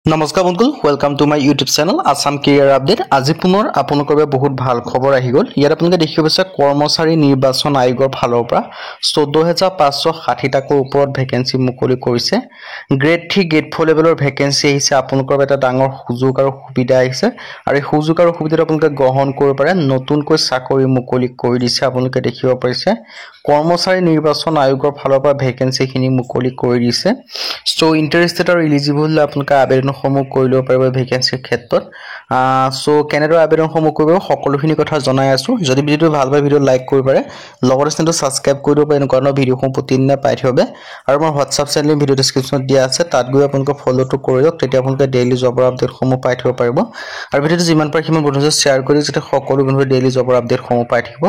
নমস্কাৰ বন্ধু welcome to my YouTube channel Assam career update আজি পুনৰ আপোনালোকৰ বাবে বহুত ভাল খবৰ আহি গ'ল ইয়াত আপোনালোকে দেখিব পাইছে কৰ্মচাৰী নিৰ্বাচন আয়োগৰ ফালৰ পৰা 14560টাকৈ ওপৰত ভেকেন্সি মুকলি কৰিছে গ্ৰেড 3 গ্ৰেড 4 লেভেলৰ ভেকেন্সি আহিছে আপোনালোকৰ এটা ডাঙৰ সুযোগ আৰু সুবিধা আহিছে আৰু এই সুযোগ আৰু সুবিধাটো আপোনালোকে গ্ৰহণ কৰিব পাৰে নতুনকৈ চাকৰি মুকলি কৰি দিছে আপোনালোকে দেখিব পাৰিছে কৰ্মচাৰী নিৰ্বাচন আয়োগৰ ফালৰ পৰা ভেকেন্সিখিনি মুকলি কৰি দিছে সো ইন্টাৰেষ্টেড আৰু এলিজিবল আপোনালোকে আবেদনসমূহ কৰি ল'ব পাৰিব ভেকেন্সিৰ ক্ষেত্ৰত সো কেনেদৰে আবেদনসমূহ কৰিব সকলোখিনি কথা জনাই আছো যদি ভিডিওটো ভাল পায় ভিডিও লাইক কৰিব পাৰে লগতে চেনেলটো সাবস্ক্ৰাইব কৰি দিব পাৰে এনেকুৱা ধৰণৰ ভিডিওসমূহ প্ৰতিদিনে পাই থাকিব আৰু মোৰ হোৱাটছআপ চেনেল ভিডিও ডেসক্ৰিপচনত দিয়া আছে তাত গৈ আপোনালোকে ফলোটো কৰি লওক তেতিয়া আপোনালোকে ডেইলি জবৰ আপডেটসমূহ পাই থাকিব পাৰিব আৰু ভিডিওটো যিমান পাৰে সিমান বন্ধুসকলে শ্বেয়াৰ কৰি যাতে সকলো বন্ধুৱে ডেইলি জবৰ আপডেটসমূহ পাই থাকিব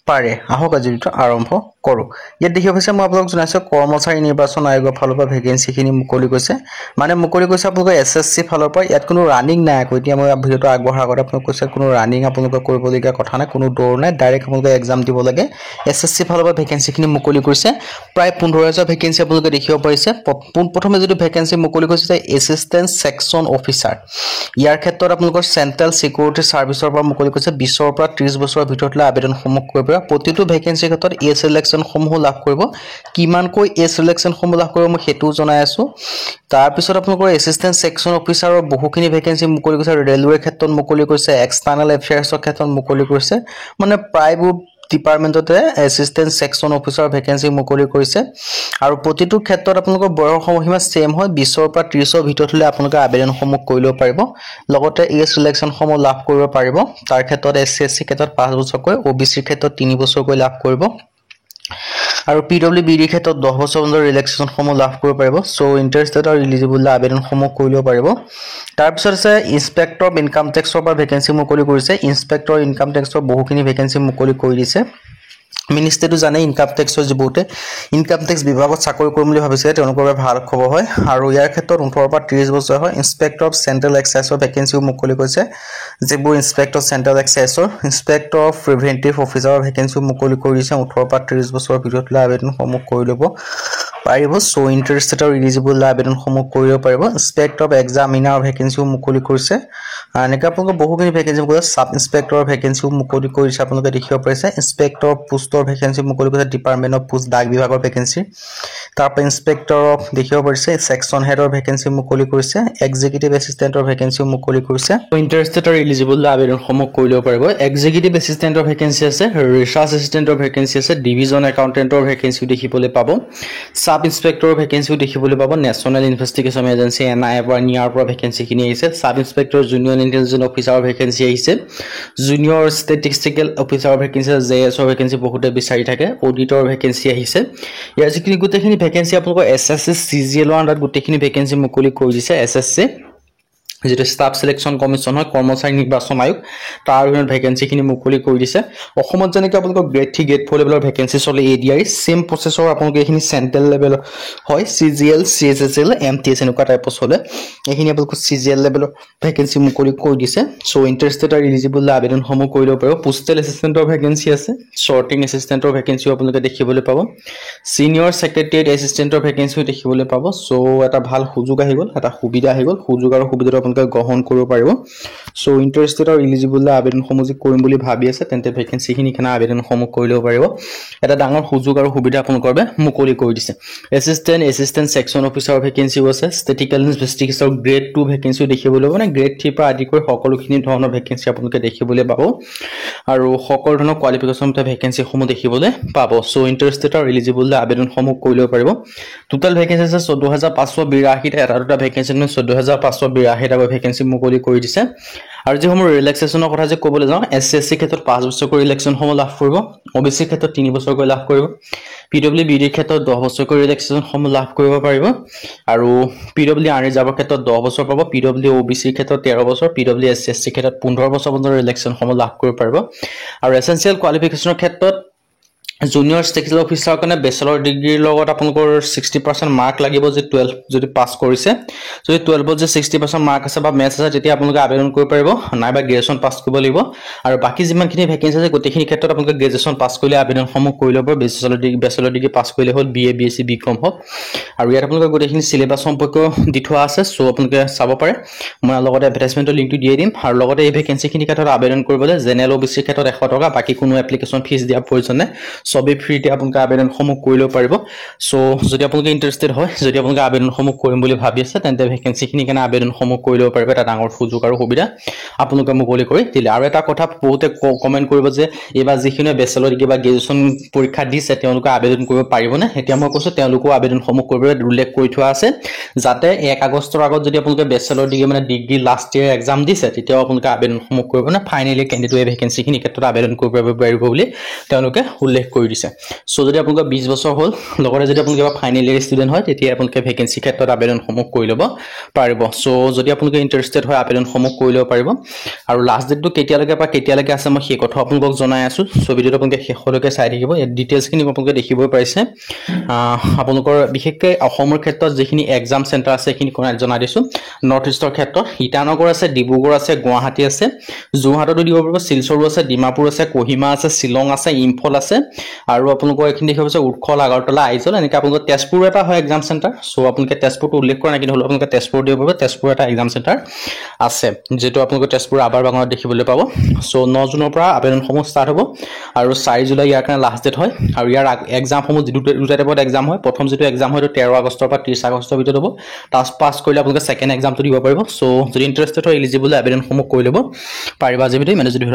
পাৰে আহক আজি ভিডিওটো আৰম্ভ কৰো ইয়াত দেখিব পাইছে মই আপোনালোকক জনাইছো কৰ্মচাৰী নিৰ্বাচন আয়োগৰ ফালৰ পৰা ভেকেন্সিখিনি মুকলি কৰিছে মানে মুকলি কৰিছে আপোনালোকৰ এছএছসি ফালৰ পৰা ইয়াত কোনো ৰানিং নাই এতিয়া মই ভিডিওটো আগবঢ়াৰ আগতে আপোনালোকক কৈছে কোনো ৰানিং আপোনালোকে কৰিবলগীয়া কথা নাই কোনো দৌৰ নাই ডাইৰেক্ট আপোনালোকে এক্সাম দিব লাগে এছএছসি ফালৰ পৰা ভেকেন্সিখিনি মুকলি কৰিছে প্ৰায় 15000 ভেকেন্সি আপোনালোকে দেখিব পাৰিছে প্ৰথমে যদি ভেকেন্সি মুকলি কৰিছে এছিষ্টেন্ট সেকশন অফিচাৰ ইয়াৰ ক্ষেত্ৰত আপোনালোকৰ চেন্ট্ৰেল সিকিউৰিটি সাৰ্ভিসৰ পৰা মুকলি কৰিছে 20 ৰ পৰা 30 বছৰৰ ভিতৰলৈ আবেদনসমূহ কৰিব পাৰে প্ৰতিটো ভেকেন্সিৰ ক্ষেত্ৰত এ সিলেকশন সমূহ লাভ কৰিব কিমানকৈ এ সিলেকশন সমূহ লাভ কৰিব মই হেতু জনাই আছো তাৰ পিছত আপোনালোকৰ এছিষ্টেন্ট সেকশন অফিচাৰৰ বহুখিনি ভেকেন্সি মুকলি কৰিছে ৰেলৱে ক্ষেত্ৰত মুকলি কৰিছে এক্সটাৰ্নাল এফেয়াৰ্ছৰ ক্ষেত্ৰত মুকলি কৰিছে মানে প্ৰায়বোৰ ডিপাৰ্টমেন্টতে এছিষ্টেন্ট সেকশন অফিচাৰ ভেকেন্সি মুকলি কৰিছে আৰু প্ৰতিটো ক্ষেত্ৰত আপোনালোকৰ বয়স সময়সীমা সেম হয় 20 ৰ পৰা 30 ৰ ভিতৰলৈ আপোনালোকে আবেদনসমূহ কৰি ল'ব পাৰিব লগতে এই সিলেকশন সমূহ লাভ কৰিব পাৰিব তাৰ ক্ষেত্ৰত এছএছসি ক্ষেত্ৰত 5 বছৰকৈ ওবিসি ক্ষেত্ৰত 3 বছৰকৈ লাভ কৰিব আৰু পিডব্লিউডি ক্ষেত্ৰত 10 বছৰ পৰ্যন্ত ৰিলেক্সেশন সমূহ লাভ কৰিব পাৰিব সো ইন্টাৰেষ্টেড আৰু এলিজিবল আবেদনসমূহ কৰি ল'ব পাৰিব তাৰ পিছত আছে ইন্সপেক্টৰ অফ ইনকাম টেক্সৰ পৰা ভেকেন্সি মুকলি কৰিছে ইন্সপেক্টৰ ইনকাম টেক্সৰ বহুখিনি ভেকেন্সি মুকলি কৰি দিছে মিনিষ্ট্ৰীটো জানে ইনকাম টেক্সৰ যিবোতে ইনকাম টেক্স বিভাগত চাকৰি কৰিম বুলি ভাবিছে তেওঁলোকৰ বাবে ভাল খবৰ হয় আৰু ইয়াৰ ক্ষেত্ৰত 18 পৰা 30 বছৰ হয় ইন্সপেক্টৰ অফ চেন্ট্ৰেল এক্সাইজৰ ভেকেন্সিও মুকলি কৰিছে যিবোৰ ইন্সপেক্টৰ চেন্ট্ৰেল এক্সাইজৰ ইন্সপেক্টৰ অফ প্ৰিভেন্টিভ অফিচাৰৰ ভেকেন্সিও মুকলি কৰিছে 18 পৰা 30 বছৰৰ ভিতৰলৈ আবেদনসমূহ কৰি ল'ব পাৰিব সো ইন্টাৰেষ্টেড আৰু এলিজিবল আবেদনসমূহ কৰিব পাৰিব ইন্সপেক্টৰ অফ এক্সামিনাৰ ভেকেন্সিও মুকলি কৰিছে এনেকৈ আপোনালোকে বহুখিনি ভেকেন্সি মুকলি সাব ইন্সপেক্টৰৰ ভেকেন্সিও মুকলি কৰিছে আপোনালোকে দেখিব পাৰিছে ইন্সপেক্টৰ পোষ্টৰ ভেকেন্সি মুকলি কৰিছে ডিপাৰ্টমেন্ট অফ পোষ্ট ডাক বিভাগৰ ভেকেন্সি তাৰপৰা ইন্সপেক্টৰ অফ দেখিব পাৰিছে সেকশন হেডৰ ভেকেন্সি মুকলি কৰিছে এক্সিকিউটিভ এছিষ্টেণ্টৰ ভেকেন্সিও মুকলি কৰিছে ইন্টাৰেষ্টেড আৰু এলিজিবল আবেদনসমূহ কৰি ল'ব পাৰিব এক্সিকিউটিভ এছিষ্টেণ্টৰ ভেকেন্সি আছে ৰিচাৰ্চ এছিষ্টেণ্টৰ ভেকেন্সি আছে ডিভিজন একাউণ্টেণ্টৰ ভেকেন্সিও দেখিবলৈ পাব সাব ইন্সপেক্টৰৰ ভেকেন্সিও দেখিবলৈ পাব নেশ্যনেল ইনভেষ্টিগেশ্যন এজেন্সি এনআইএ পৰা নিয়াৰ পৰা ভেকেন্সিখিনি আহিছে সাব ইন্সপেক্টৰ জুনিয়ৰ ইন্টেলিজেন্স অফিচাৰৰ ভেকেন্সি আহিছে জুনিয়ৰ ষ্টেটিষ্টিকেল অফিচাৰৰ ভেকেন্সি জেএছৰ ভেকেন্সি বহুতে বিচাৰি থাকে অডিটৰ ভেকেন্সি আহিছে ইয়াৰ যিখিনি গোটেইখিনি ভেকেন্সি আপোনালোকৰ এছএছসি সিজিএলৰ আণ্ডাৰত গোটেইখিনি ভেকেন্সি মুকলি কৰি দিছে এছএছসি যেটো স্টাফ সিলেকশন কমিশন হয় কৰ্মচাৰী নিৰ্বাচন আয়োগ তাৰ ভেকেন্সিখিনি মুকলি কৰি দিছে অসমত যেনেকৈ আপোনালোকৰ গ্ৰেড 3 গ্ৰেড 4 লেভেলৰ ভেকেন্সি চলে এডিআই সেম প্ৰসেসৰ আপোনালোকে এইখিনি চেন্ট্ৰেল লেভেল হয় সিজিএল সিএসএসএল এমটিএস এনেকুৱা টাইপৰ চলে এইখিনি আপোনালোকৰ সিজিএল লেভেলৰ ভেকেন্সি মুকলি কৰি দিছে সো ইন্টাৰেষ্টেড আৰু এলিজিবল আবেদনসমূহ কৰি ল'ব পাৰিব পোষ্টেল এছিষ্টেণ্টৰ ভেকেন্সি আছে শৰ্টিং এছিষ্টেণ্টৰ ভেকেন্সিও আপোনালোকে দেখিবলৈ পাব সিনিয়ৰ সেক্ৰেটাৰিয়েট এছিষ্টেণ্টৰ ভেকেন্সিও দেখিবলৈ পাব সো এটা ভাল সুযোগ আহি গ'ল এটা সুবিধা আহি গ'ল সুযোগ আৰু সুবিধাটো আপোনালোকে গ্ৰহণ কৰিব পাৰিব সো ইন্টাৰেষ্টেড আৰু এলিজিবল আবেদনসমূহ যি কৰিম বুলি ভাবি আছে তেন্তে ভেকেন্সিখিনি কেনে আবেদনসমূহ কৰি ল'ব পাৰিব এটা ডাঙৰ সুযোগ আৰু সুবিধা আপোনালোকৰ বাবে মুকলি কৰি দিছে এছিষ্টেণ্ট সেকশন অফিচাৰৰ ভেকেন্সিও আছে ষ্টেটিষ্টিকেল ইনভেষ্টিগেশ্যন গ্ৰেড 2 ভেকেন্সিও দেখিবলৈ পাব মানে গ্ৰেড 3 পৰা আদি কৰি সকলোখিনি ধৰণৰ ভেকেন্সি আপোনালোকে দেখিবলৈ পাব আৰু সকলো ধৰণৰ কোৱালিফিকেশ্যন মতে ভেকেন্সিসমূহ দেখিবলৈ পাব সো ইন্টাৰেষ্টেড আৰু এলিজিবল আবেদনসমূহ কৰি ল'ব পাৰিব টোটাল ভেকেন্সি আছে 14582 টা এটা দুটা ভেকেন্সি 14582 টা ভেকেন্সি মুকলি কৰি দিছে আৰু যিসমূহ ৰিলেক্সেশনৰ কথা যে ক'বলৈ যাওঁ এছএছসি ক্ষেত্ৰত 5 বছৰকৈ ৰিলেক্সেশনসমূহ লাভ কৰিব ওবিসি ক্ষেত্ৰত 3 বছৰকৈ লাভ কৰিব পিডব্লিউডি ক্ষেত্ৰত 10 বছৰকৈ ৰিলেক্সেশনসমূহ লাভ কৰিব পাৰিব আৰু পিডব্লিউ আৰ ৰিজাৰ্ভৰ ক্ষেত্ৰত 10 বছৰ পাব পিডব্লিউ ওবিসি ক্ষেত্ৰত 13 বছৰ পিডব্লিউ এছএছসি ক্ষেত্ৰত 15 বছৰ পৰ্যন্ত ৰিলেক্সেশনসমূহ লাভ কৰিব পাৰিব আৰু এসেনশিয়েল কোৱালিফিকেশ্যনৰ ক্ষেত্ৰত জুনিয়ৰ ষ্টেটিষ্টিকেল অফিচাৰৰ কাৰণে বেচেলৰ ডিগ্ৰীৰ লগত আপোনালোকৰ 60% মাৰ্ক লাগিব যে 12 যদি পাছ কৰিছে যদি 12ত যে 60% মাৰ্ক আছে বা মেথছ আছে তেতিয়া আপোনালোকে আবেদন কৰিব পাৰিব নাইবা গ্ৰেজুৱেশ্যন পাছ কৰিব লাগিব আৰু বাকি যিমানখিনি ভেকেন্সি আছে গোটেইখিনি ক্ষেত্ৰত আপোনালোকে গ্ৰেজুৱেশ্যন পাছ কৰিলে আবেদনসমূহ কৰি ল'ব বেচেলৰ ডিগ্ৰী পাছ কৰিলে হ'ল BA BSc BCom হওক আৰু ইয়াত আপোনালোকে গোটেইখিনি সিলেবাস সম্পৰ্কে দি থোৱা আছে সো আপোনালোকে চাব পাৰে মই লগতে এডভাৰটাইজমেন্টৰ লিংকটো দি দিম আৰু লগতে এই ভেকেন্সিখিনি ক্ষেত্ৰত আবেদন কৰিবলৈ জেনেৰেল OBC ক্ষেত্ৰত 100 টকা বাকি কোনো এপ্লিকেশন ফিজ দিয়া প্ৰয়োজন নাই সবে ফ্ৰীতে আপোনালোকে আবেদনসমূহ কৰি ল'ব পাৰিব সো যদি আপোনালোকে ইন্টাৰেষ্টেড হয় যদি আপোনালোকে আবেদনসমূহ কৰিম বুলি ভাবি আছে তেন্তে ভেকেন্সিখিনি কাৰণে আবেদনসমূহ কৰি ল'ব পাৰিব এটা ডাঙৰ সুযোগ আৰু সুবিধা আপোনালোকে মুকলি কৰি দিলে আৰু এটা কথা বহুতে কমেন্ট কৰিব যে এবাৰ যিখিনি বেচেলৰ ডিগ্ৰী বা গ্ৰেজুৱেশ্যন পৰীক্ষা দিছে তেওঁলোকে আবেদন কৰিব পাৰিবনে এতিয়া মই কৈছো তেওঁলোকো আবেদনসমূহ কৰিবলৈ উল্লেখ কৰি থোৱা আছে যাতে 1 আগষ্টৰ আগত যদি আপোনালোকে বেচেলৰ ডিগ্ৰী মানে ডিগ্ৰী লাষ্ট ইয়াৰ এক্সাম দিছে তেতিয়া আপোনালোকে আবেদনসমূহ কৰিব না ফাইনালি কেণ্ডিডেটে ভেকেন্সিখিনি ক্ষেত্ৰত আবেদন কৰিব পাৰিব বুলি তেওঁলোকে উল্লেখ কৰি দিছে সো যদি আপোনালোকৰ 20 বছৰ হ'ল লগতে যদি আপোনালোকে ফাইনাল ইয়াৰ ষ্টুডেন্ট হয় তেতিয়া আপোনালোকে ভেকেন্সি ক্ষেত্ৰত আবেদনসমূহ কৰি ল'ব পাৰিব সো যদি আপোনালোকে ইন্টাৰেষ্টেড হয় আবেদনসমূহ কৰি ল'ব পাৰিব আৰু লাষ্ট ডেটটো কেতিয়ালৈকে আছে মই সেই কথা আপোনালোকক জনাই আছো সো ভিডিওটো আপোনালোকে শেষলৈকে চাই থাকিব এই ডিটেইলছখিনি আপোনালোকে দেখিব পাৰিছে আপোনালোকৰ বিশেষকৈ অসমৰ ক্ষেত্ৰত যিখিনি এক্সাম চেণ্টাৰ আছে সেইখিনি জনাই দিছো নৰ্থ ইষ্টৰ ক্ষেত্ৰত ইটানগৰ আছে ডিব্ৰুগড় আছে গুৱাহাটী আছে যোৰহাটতো দিব পাৰিব শিলচৰো আছে ডিমাপুৰ আছে কোহিমা আছে শিলং আছে ইম্ফল আছে আৰু আপোনালোকৰ এখিনি দেখিব আছে উৎকল আগৰতলা আইজল এনেকৈ আপোনালোকৰ তেজপুৰ এটা হয় এক্সাম চেণ্টাৰ সো আপোনালোকে তেজপুৰটো উল্লেখ কৰা নাই কিন্তু হলো আপোনালোকে তেজপুৰ দিব পাৰিব তেজপুৰ এটা এক্সাম চেণ্টাৰ আছে যেটো আপোনালোকে তেজপুৰ আবাৰ বাগানত দেখিবলৈ পাব সো 9 জুনৰ পৰা আবেদনসমূহ ষ্টাৰ্ট হ'ব আৰু 4 জুলাই ইয়াৰ কাৰণে লাষ্ট ডেট হয় আৰু ইয়াৰ এক্সামসমূহ দুটা টাইপত এক্সাম হয় প্ৰথম যেটো এক্সাম হয় 13 আগষ্টৰ পৰা 30 আগষ্টৰ ভিতৰত হ'ব তাছ পাছ কৰিলে আপোনালোকে সেকেন্ড এক্সামটো দিব পাৰিব সো যদি ইন্টাৰেষ্টেড হয় এলিজিবল আবেদনসমূহ কৰি ল'ব পাৰিবা যে ভিডিও মানে যদি